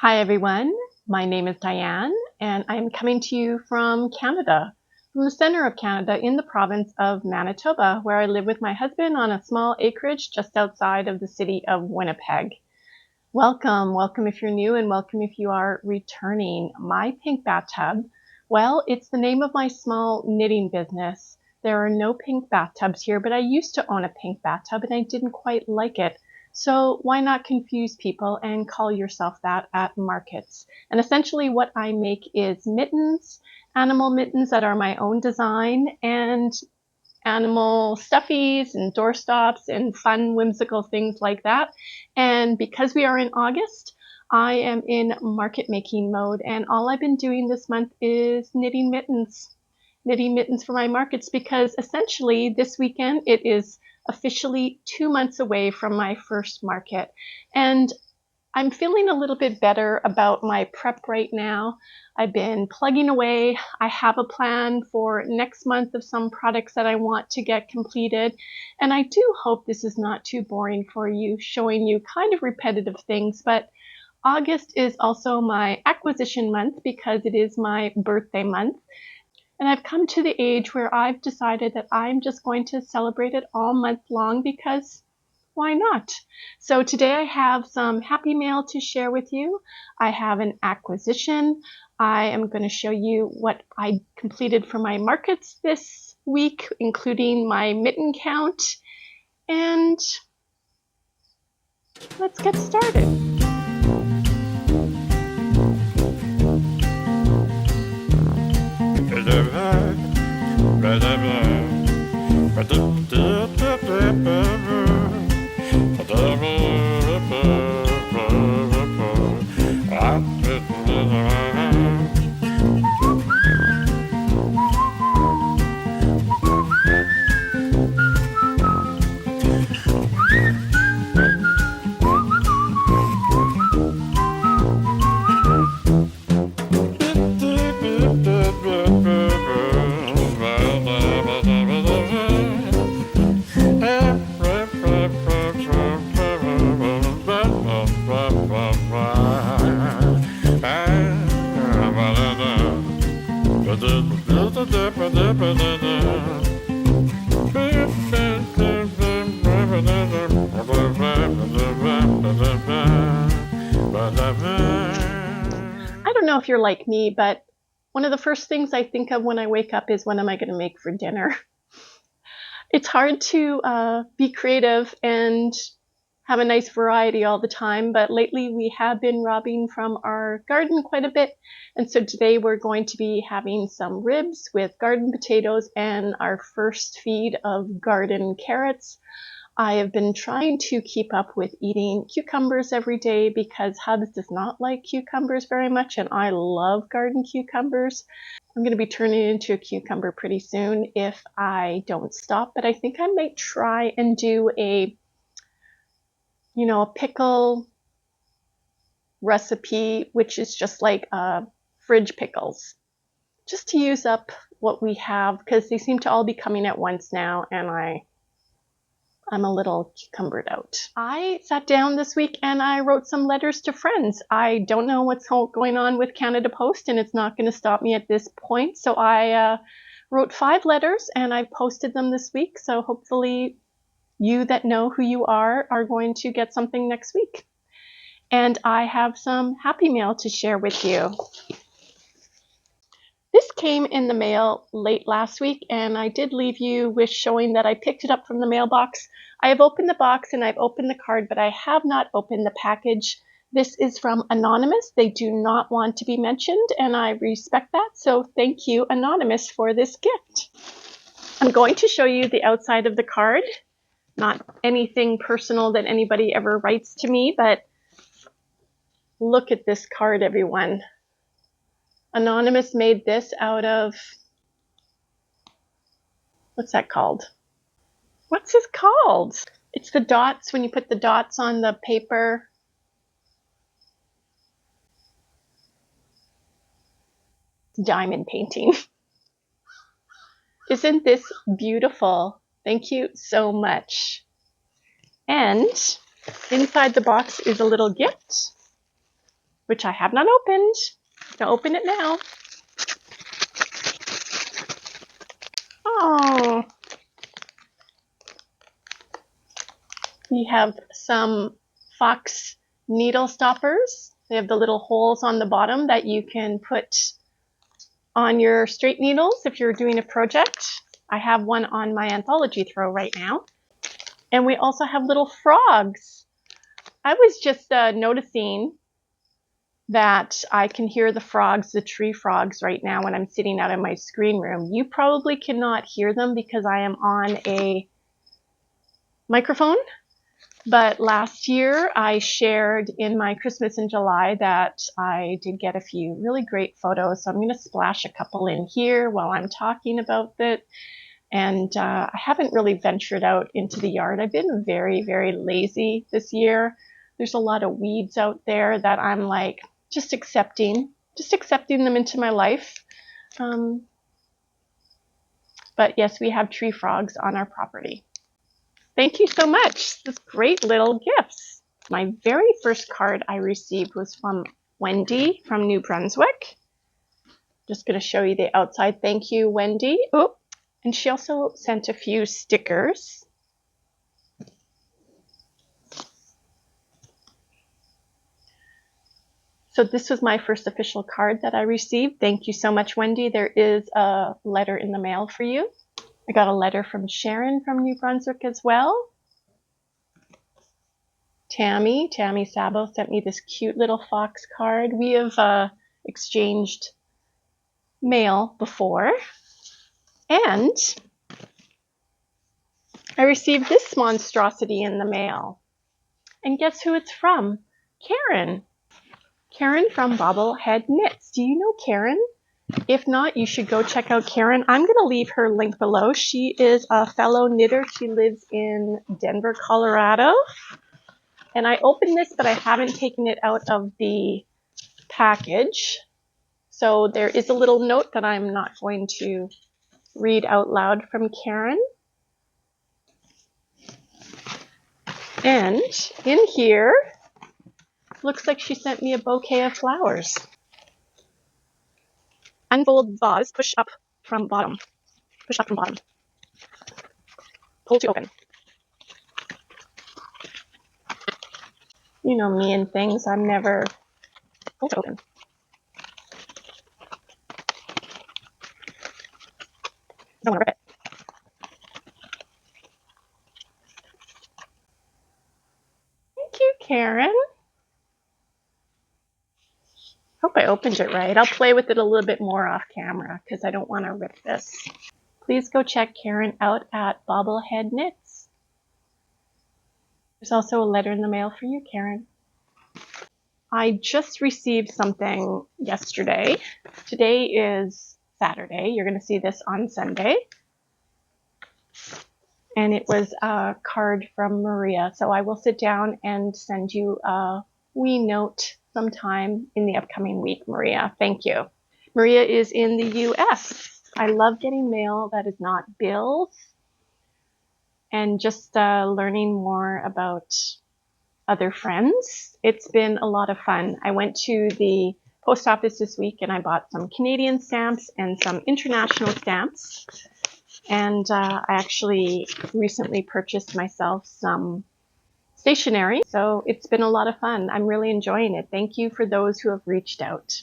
Hi everyone, my name is Diane and I'm coming to you from Canada, from the center of Canada in the province of Manitoba, where I live with my husband on a small acreage just outside of the city of Winnipeg. Welcome, welcome if you're new and welcome if you are returning. My Pink Bathtub, well, it's the name of my small knitting business. There are no pink bathtubs here, but I used to own a pink bathtub and I didn't quite like it. So why not confuse people and call yourself that at markets? And essentially what I make is mittens, animal mittens that are my own design, and animal stuffies and doorstops and fun whimsical things like that. And because we are in August, I am in market making mode, and all I've been doing this month is knitting mittens for my markets, because essentially this weekend it is officially 2 months away from my first market, and I'm feeling a little bit better about my prep right now. I've been plugging away. I have a plan for next month of some products that I want to get completed, and I do hope this is not too boring for you, showing you kind of repetitive things, but August is also my acquisition month because it is my birthday month. And I've come to the age where I've decided that I'm just going to celebrate it all month long, because why not? So today I have some happy mail to share with you. I have an acquisition. I am going to show you what I completed for my markets this week, including my mitten count. And let's get started. I don't know if you're like me, but one of the first things I think of when I wake up is, what am I going to make for dinner? It's hard to be creative and have a nice variety all the time, but lately we have been robbing from our garden quite a bit, and so today we're going to be having some ribs with garden potatoes and our first feed of garden carrots. I have been trying to keep up with eating cucumbers every day because Hubs does not like cucumbers very much, and I love garden cucumbers. I'm going to be turning into a cucumber pretty soon if I don't stop, but I think I might try and do a pickle recipe, which is just like fridge pickles, just to use up what we have, because they seem to all be coming at once now, and I'm a little cucumbered out. I sat down this week and I wrote some letters to friends. I don't know what's going on with Canada Post, and it's not going to stop me at this point. So I wrote 5 letters and I posted them this week. So hopefully you that know who you are going to get something next week. And I have some happy mail to share with you. This came in the mail late last week, and I did leave you with showing that I picked it up from the mailbox. I have opened the box and I've opened the card, but I have not opened the package. This is from Anonymous. They do not want to be mentioned, and I respect that. So thank you, Anonymous, for this gift. I'm going to show you the outside of the card. Not anything personal that anybody ever writes to me, but look at this card, everyone. Anonymous made this out of, what's that called? What's this called? It's the dots, when you put the dots on the paper. Diamond painting. Isn't this beautiful? Thank you so much. And inside the box is a little gift. which I have not opened. I'm gonna open it now. Oh, we have some fox needle stoppers. They have the little holes on the bottom that you can put on your straight needles if you're doing a project. I have one on my anthology throw right now. And we also have little frogs. I was just noticing that I can hear the frogs, the tree frogs right now when I'm sitting out in my screen room. You probably cannot hear them because I am on a microphone. But last year I shared in my Christmas in July that I did get a few really great photos. So I'm going to splash a couple in here while I'm talking about it. And I haven't really ventured out into the yard. I've been very, very lazy this year. There's a lot of weeds out there that I'm like just accepting them into my life. But yes, we have tree frogs on our property. Thank you so much. This great little gifts. My very first card I received was from Wendy from New Brunswick. Just going to show you the outside. Thank you, Wendy. Oh, and she also sent a few stickers. So this was my first official card that I received. Thank you so much, Wendy. There is a letter in the mail for you. I got a letter from Sharon from New Brunswick as well. Tammy Sabo sent me this cute little fox card. We have exchanged mail before. And I received this monstrosity in the mail. And guess who it's from? Karen. Karen from Bobblehead Knits. Do you know Karen? If not, you should go check out Karen. I'm going to leave her link below. She is a fellow knitter. She lives in Denver, Colorado. And I opened this, but I haven't taken it out of the package. So there is a little note that I'm not going to read out loud from Karen. And in here, looks like she sent me a bouquet of flowers. Unfold vase, push up from bottom. Push up from bottom. Pull to open. You know me and things, I'm never pull to open. Don't want to rip it. Thank you, Karen. Hope I opened it right. I'll play with it a little bit more off camera because I don't want to rip this. Please go check Karen out at Bobblehead Knits. There's also a letter in the mail for you, Karen. I just received something yesterday. Today is Saturday. You're going to see this on Sunday. And it was a card from Maria. So I will sit down and send you a wee note sometime in the upcoming week, Maria. Thank you. Maria is in the US. I love getting mail that is not bills and just learning more about other friends. It's been a lot of fun. I went to the post office this week and I bought some Canadian stamps and some international stamps. And I actually recently purchased myself some stationery. So it's been a lot of fun. I'm really enjoying it. Thank you for those who have reached out.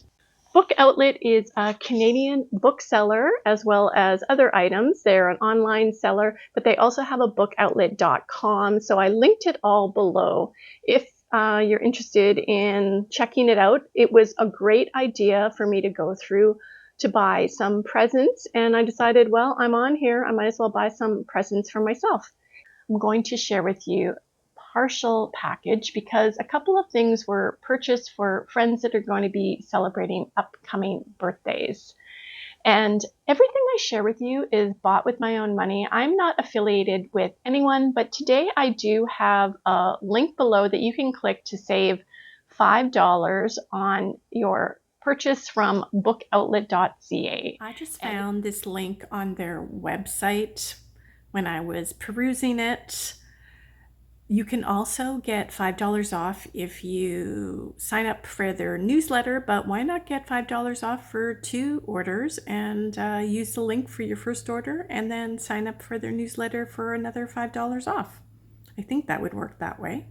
Book Outlet is a Canadian bookseller as well as other items. They're an online seller, but they also have a bookoutlet.com. So I linked it all below. If you're interested in checking it out, it was a great idea for me to go through to buy some presents. And I decided, well, I'm on here. I might as well buy some presents for myself. I'm going to share with you partial package because a couple of things were purchased for friends that are going to be celebrating upcoming birthdays. And everything I share with you is bought with my own money. I'm not affiliated with anyone, but today I do have a link below that you can click to save $5 on your purchase from bookoutlet.ca. I just found this link on their website when I was perusing it. You can also get $5 off if you sign up for their newsletter, but why not get $5 off for 2 orders and use the link for your first order and then sign up for their newsletter for another $5 off? I think that would work that way.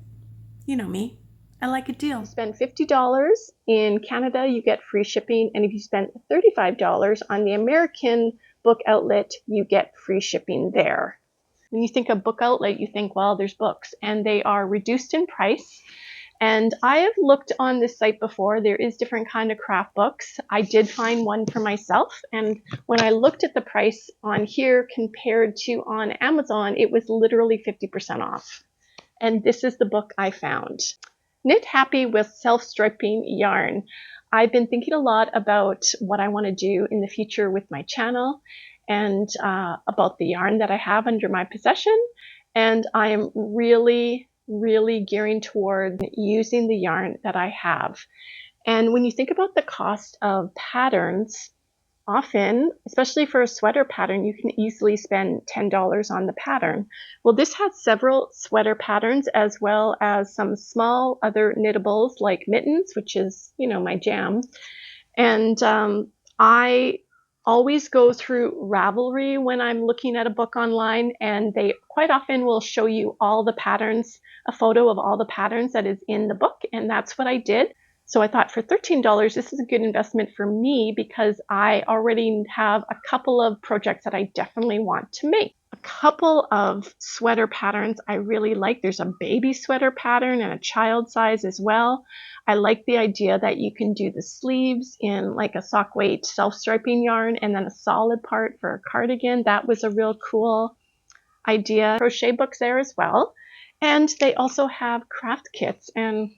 You know me, I like a deal. If you spend $50 in Canada, you get free shipping, and if you spend $35 on the American book outlet, you get free shipping there. When you think of book outlet, you think, well, there's books, and they are reduced in price. And I have looked on this site before. There is different kind of craft books. I did find one for myself, and when I looked at the price on here compared to on Amazon, it was literally 50% off. And this is the book I found. Knit Happy with Self-Striping Yarn. I've been thinking a lot about what I want to do in the future with my channel, and about the yarn that I have under my possession. And I am really gearing toward using the yarn that I have. And when you think about the cost of patterns, often, especially for a sweater pattern, you can easily spend $10 on the pattern. Well, this has several sweater patterns as well as some small other knittables like Mittens, which is, you know, my jam. And I always go through Ravelry when I'm looking at a book online, and they quite often will show you all the patterns, a photo of all the patterns that is in the book, and that's what I did. So I thought for $13, this is a good investment for me because I already have a couple of projects that I definitely want to make. A couple of sweater patterns I really like. There's a baby sweater pattern and a child size as well. I like the idea that you can do the sleeves in like a sock weight self-striping yarn and then a solid part for a cardigan. That was a real cool idea. Crochet books there as well. And they also have craft kits, and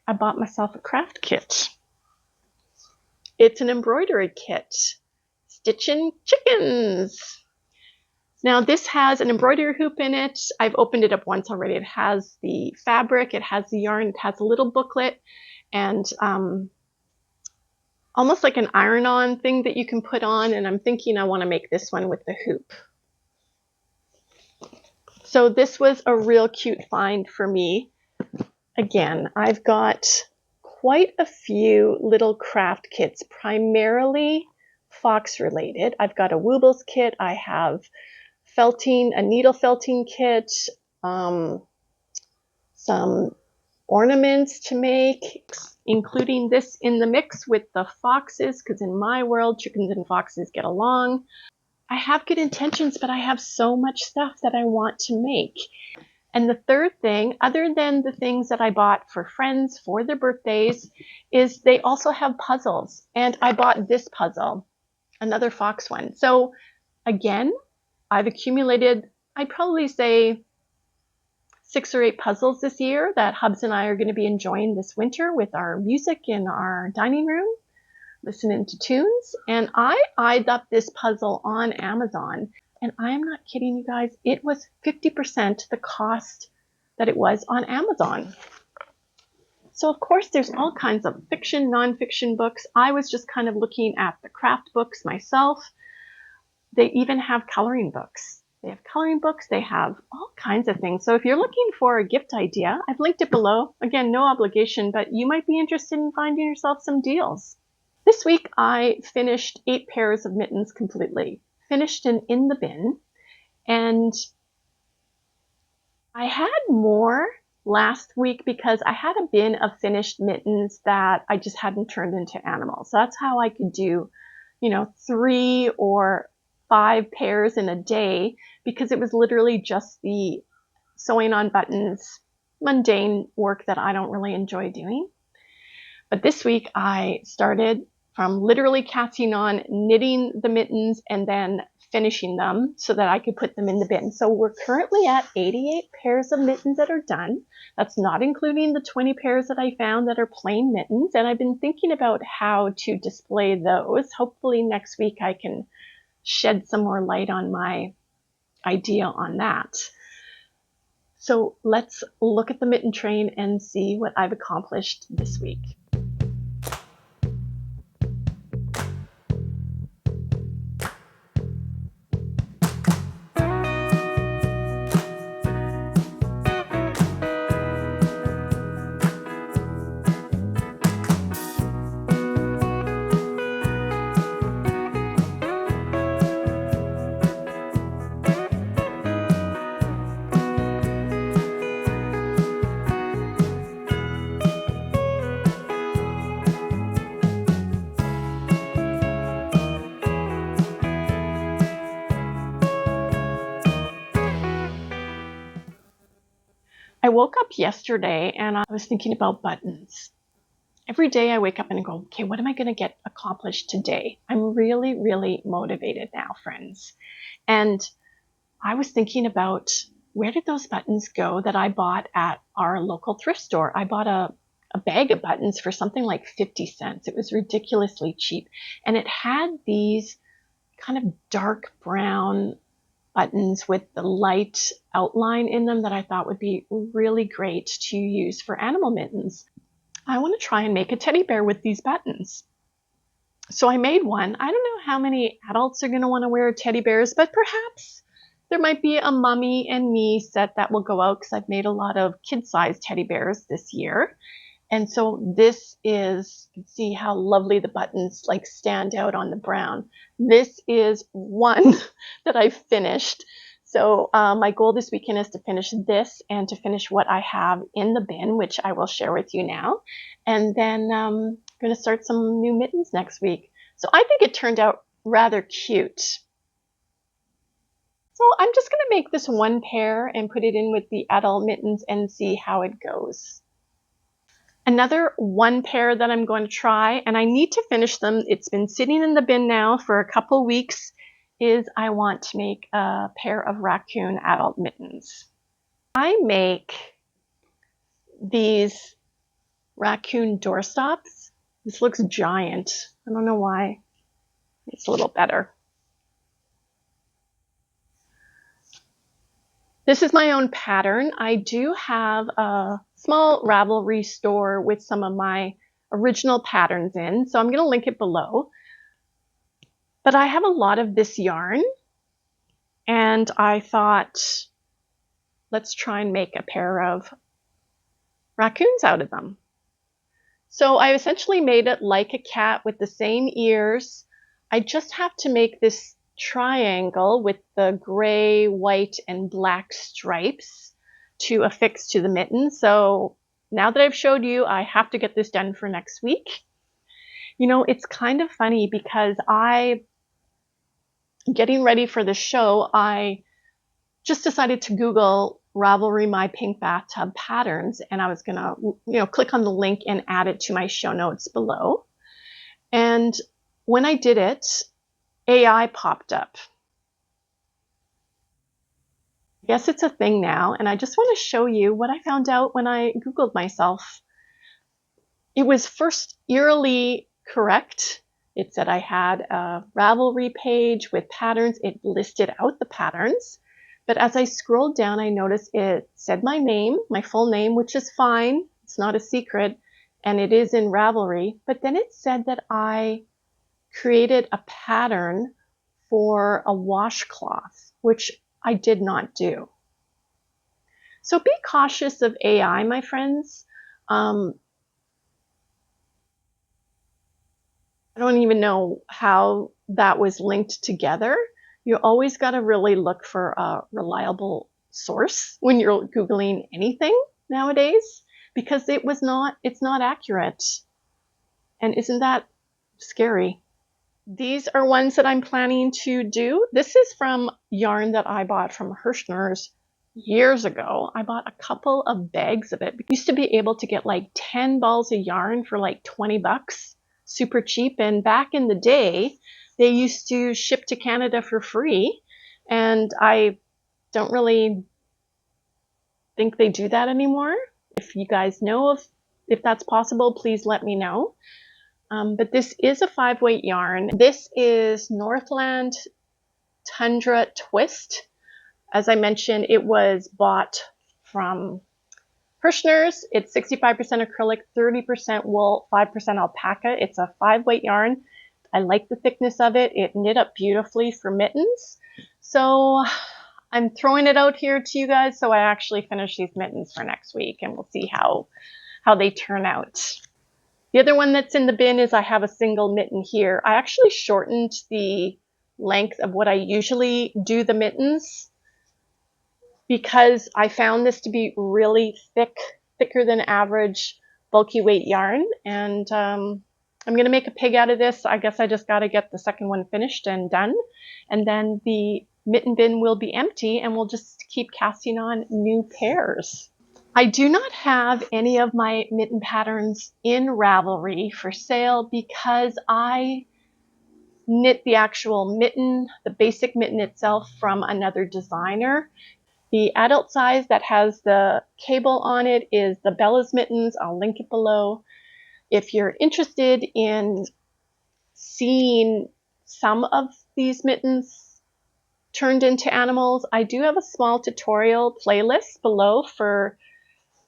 I bought myself a craft kit. It's an embroidery kit. Stitching Chickens. Now this has an embroidery hoop in it. I've opened it up once already. It has the fabric, it has the yarn, it has a little booklet, and almost like an iron-on thing that you can put on, and I'm thinking I want to make this one with the hoop. So this was a real cute find for me. Again, I've got quite a few little craft kits, primarily fox related. I've got a Woobles kit, I have felting, a needle felting kit, some ornaments to make, including this in the mix with the foxes, because in my world, chickens and foxes get along. I have good intentions, but I have so much stuff that I want to make. And the third thing, other than the things that I bought for friends for their birthdays, is they also have puzzles. And I bought this puzzle, another fox one. So again, I've accumulated, I'd probably say 6 or 8 puzzles this year that Hubs and I are going to be enjoying this winter with our music in our dining room, listening to tunes. And I eyed up this puzzle on Amazon. And I am not kidding you guys, it was 50% the cost that it was on Amazon. So of course there's all kinds of fiction, nonfiction books. I was just kind of looking at the craft books myself. They even have coloring books. They have coloring books, they have all kinds of things. So if you're looking for a gift idea, I've linked it below. Again, no obligation, but you might be interested in finding yourself some deals. This week I finished 8 pairs of mittens completely. Finished and in the bin, and I had more last week because I had a bin of finished mittens that I just hadn't turned into animals. So that's how I could do, you know, 3 or 5 pairs in a day, because it was literally just the sewing on buttons, mundane work that I don't really enjoy doing. But this week I started from literally casting on, knitting the mittens, and then finishing them so that I could put them in the bin. So we're currently at 88 pairs of mittens that are done. That's not including the 20 pairs that I found that are plain mittens. And I've been thinking about how to display those. Hopefully next week I can shed some more light on my idea on that. So let's look at the mitten train and see what I've accomplished this week. I woke up yesterday and I was thinking about buttons. Every day I wake up and I go, okay, what am I going to get accomplished today? I'm really, really motivated now, friends. And I was thinking about, where did those buttons go that I bought at our local thrift store? I bought a bag of buttons for something like 50 cents. It was ridiculously cheap. And it had these kind of dark brown buttons with the light outline in them that I thought would be really great to use for animal mittens. I want to try and make a teddy bear with these buttons. So I made one. I don't know how many adults are going to want to wear teddy bears, but perhaps there might be a mommy and me set that will go out, because I've made a lot of kid-sized teddy bears this year. And so this is, you can see how lovely the buttons like stand out on the brown. This is one that I finished. So my goal this weekend is to finish this and to finish what I have in the bin, which I will share with you now. And then I'm going to start some new mittens next week. So I think it turned out rather cute. So I'm just going to make this one pair and put it in with the adult mittens and see how it goes. Another one pair that I'm going to try, and I need to finish them, it's been sitting in the bin now for a couple weeks, is I want to make a pair of raccoon adult mittens. I make these raccoon doorstops. This looks giant. I don't know why. It's a little better. This is my own pattern. I do have a small Ravelry store with some of my original patterns in, so I'm going to link it below. But I have a lot of this yarn, and I thought, let's try and make a pair of raccoons out of them. So I essentially made it like a cat with the same ears. I just have to make this triangle with the gray, white, and black stripes to affix to the mitten. So now that I've showed you, I have to get this done for next week. You know, it's kind of funny because getting ready for the show, I just decided to Google Ravelry My Pink Bathtub patterns, and I was gonna, click on the link and add it to my show notes below. And when I did it, AI popped up. I guess it's a thing now, and I just want to show you what I found out when I Googled myself. It was first eerily correct. It said I had a Ravelry page with patterns. It listed out the patterns, but as I scrolled down, I noticed it said my name, my full name, which is fine. It's not a secret, and it is in Ravelry, but then it said that I created a pattern for a washcloth, which I did not do. So be cautious of AI, my friends. I don't even know how that was linked together. You always got to really look for a reliable source when you're Googling anything nowadays, because it's not accurate. And isn't that scary? These are ones that I'm planning to do. This is from yarn that I bought from Hirschner's years ago. I bought a couple of bags of it. We used to be able to get like 10 balls of yarn for like 20 bucks, super cheap. And back in the day, they used to ship to Canada for free. And I don't really think they do that anymore. If you guys know if that's possible, please let me know. But this is a 5-weight yarn. This is Northland Tundra Twist. As I mentioned, it was bought from Hirschner's. It's 65% acrylic, 30% wool, 5% alpaca. It's a 5-weight yarn. I like the thickness of it. It knit up beautifully for mittens. So I'm throwing it out here to you guys so I actually finish these mittens for next week, and we'll see how they turn out. The other one that's in the bin is I have a single mitten here. I actually shortened the length of what I usually do the mittens because I found this to be really thicker than average bulky weight yarn. And I'm going to make a pig out of this. I guess I just got to get the second one finished and done. And then the mitten bin will be empty and we'll just keep casting on new pairs. I do not have any of my mitten patterns in Ravelry for sale because I knit the actual mitten, the basic mitten itself, from another designer. The adult size that has the cable on it is the Bella's Mittens. I'll link it below. If you're interested in seeing some of these mittens turned into animals, I do have a small tutorial playlist below for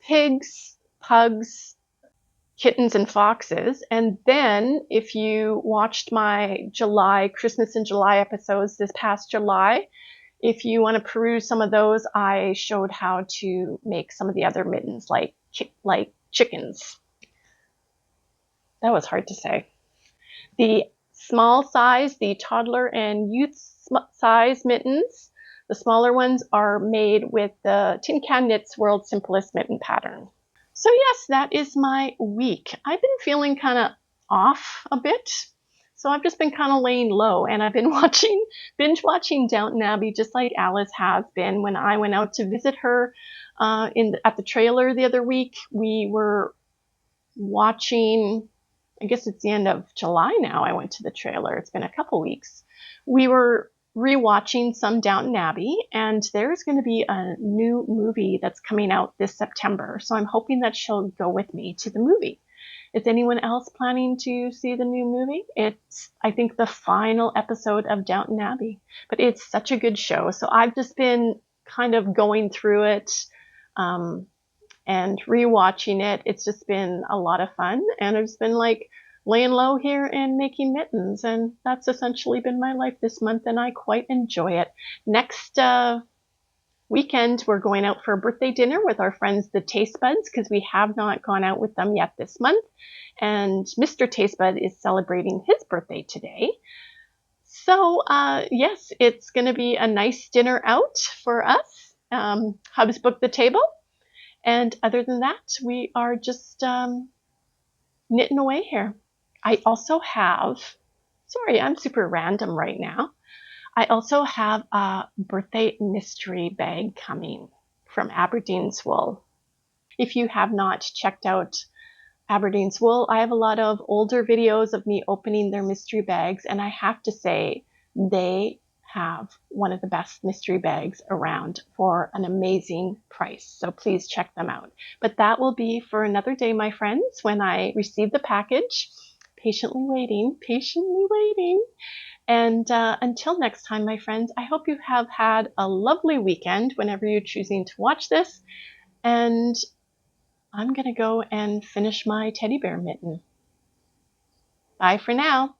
pigs, pugs, kittens, and foxes. And then if you watched my July, Christmas in July episodes this past July, if you want to peruse some of those, I showed how to make some of the other mittens like chickens. That was hard to say. The small size, the toddler and youth size mittens, the smaller ones are made with the Tin Can Knits World's Simplest Mitten pattern. So yes, that is my week. I've been feeling kind of off a bit. So I've just been kind of laying low, and I've been binge watching Downton Abbey, just like Alice has been. When I went out to visit her at the trailer the other week, we were watching, I guess it's the end of July now, I went to the trailer. It's been a couple weeks. We were rewatching some Downton Abbey, and there's going to be a new movie that's coming out this September. So I'm hoping that she'll go with me to the movie. Is anyone else planning to see the new movie? It's, I think, the final episode of Downton Abbey, but it's such a good show. So I've just been kind of going through it and rewatching it. It's just been a lot of fun, and I've just been like laying low here and making mittens, and that's essentially been my life this month, and I quite enjoy it. Next weekend, we're going out for a birthday dinner with our friends, the Taste Buds, because we have not gone out with them yet this month. And Mr. Taste Bud is celebrating his birthday today. So yes, it's going to be a nice dinner out for us. Hub's booked the table. And other than that, we are just knitting away here. I also have, sorry, I'm super random right now. I also have a birthday mystery bag coming from Aberdeen's Wool. If you have not checked out Aberdeen's Wool, I have a lot of older videos of me opening their mystery bags, and I have to say they have one of the best mystery bags around for an amazing price. So please check them out. But that will be for another day, my friends, when I receive the package. Patiently waiting, patiently waiting. And until next time, my friends, I hope you have had a lovely weekend whenever you're choosing to watch this. And I'm going to go and finish my teddy bear mitten. Bye for now.